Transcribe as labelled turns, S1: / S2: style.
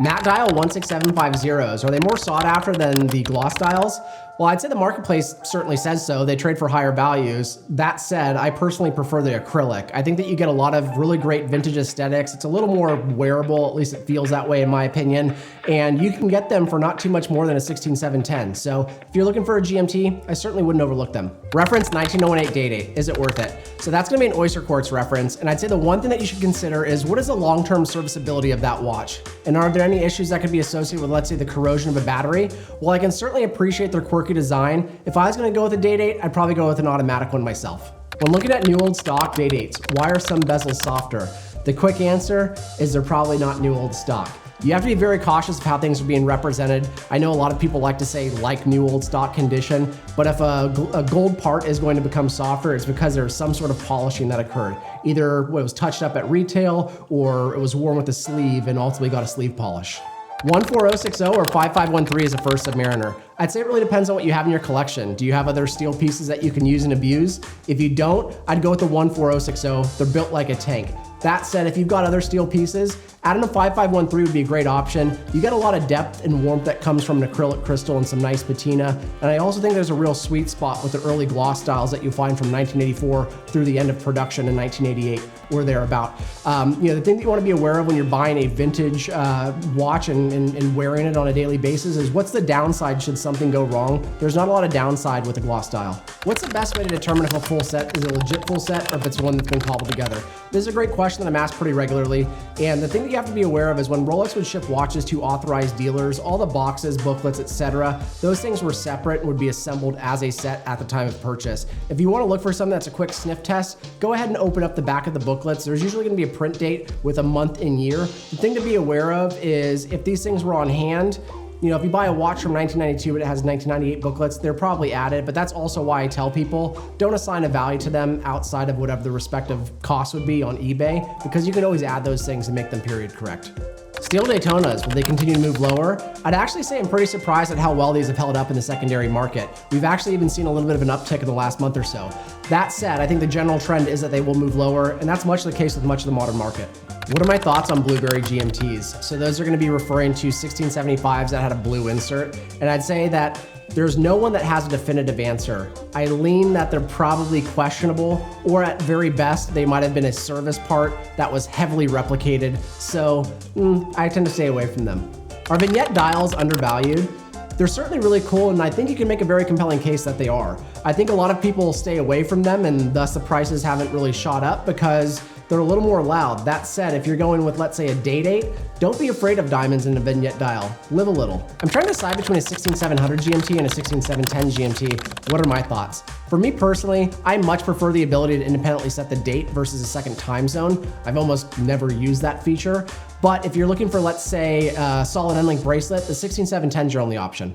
S1: Matte dial 16750s, are they more sought after than the gloss dials? Well, I'd say the marketplace certainly says so. They trade for higher values. That said, I personally prefer the acrylic. I think that you get a lot of really great vintage aesthetics. It's a little more wearable, at least it feels that way in my opinion. And you can get them for not too much more than a 16710. So if you're looking for a GMT, I certainly wouldn't overlook them. Reference 19018 date. Is it worth it? So that's gonna be an oyster quartz reference. And I'd say the one thing that you should consider is what is the long-term serviceability of that watch? And are there any issues that could be associated with, let's say, the corrosion of a battery? Well, I can certainly appreciate their quirky design. If I was gonna go with a date, I'd probably go with an automatic one myself. When looking at new old stock dates, why are some bezels softer? The quick answer is they're probably not new old stock. You have to be very cautious of how things are being represented. I know a lot of people like to say like new old stock condition, but if a gold part is going to become softer, it's because there's some sort of polishing that occurred. Either it was touched up at retail or it was worn with a sleeve and ultimately got a sleeve polish. 14060 or 5513 is a first Submariner. I'd say it really depends on what you have in your collection. Do you have other steel pieces that you can use and abuse? If you don't, I'd go with the 14060. They're built like a tank. That said, if you've got other steel pieces, adding a 5513 would be a great option. You get a lot of depth and warmth that comes from an acrylic crystal and some nice patina. And I also think there's a real sweet spot with the early gloss styles that you find from 1984 through the end of production in 1988 or thereabout. The thing that you want to be aware of when you're buying a vintage watch and wearing it on a daily basis is what's the downside should something go wrong? There's not a lot of downside with a gloss style. What's the best way to determine if a full set is a legit full set or if it's one that's been cobbled together? This is a great question that I'm asked pretty regularly. And the thing that you have to be aware of is when Rolex would ship watches to authorized dealers, all the boxes, booklets, etc., those things were separate and would be assembled as a set at the time of purchase. If you want to look for something that's a quick sniff test, go ahead and open up the back of the booklets. There's usually going to be a print date with a month and year. The thing to be aware of is if these things were on hand, if you buy a watch from 1992 and it has 1998 booklets, they're probably added, but that's also why I tell people don't assign a value to them outside of whatever the respective cost would be on eBay, because you can always add those things and make them period correct. Steel Daytonas, will they continue to move lower? I'd actually say I'm pretty surprised at how well these have held up in the secondary market. We've actually even seen a little bit of an uptick in the last month or so. That said, I think the general trend is that they will move lower, and that's much the case with much of the modern market. What are my thoughts on blueberry GMTs? So those are going to be referring to 1675s that had a blue insert, and I'd say that there's no one that has a definitive answer. I lean that they're probably questionable, or at very best, they might have been a service part that was heavily replicated, so I tend to stay away from them. Are vignette dials undervalued? They're certainly really cool, and I think you can make a very compelling case that they are. I think a lot of people stay away from them, and thus the prices haven't really shot up because they're a little more loud. That said, if you're going with, let's say, a date, don't be afraid of diamonds in a vignette dial. Live a little. I'm trying to decide between a 16700 GMT and a 16710 GMT. What are my thoughts? For me personally, I much prefer the ability to independently set the date versus a second time zone. I've almost never used that feature. But if you're looking for, let's say, a solid end-link bracelet, the 16710 is your only option.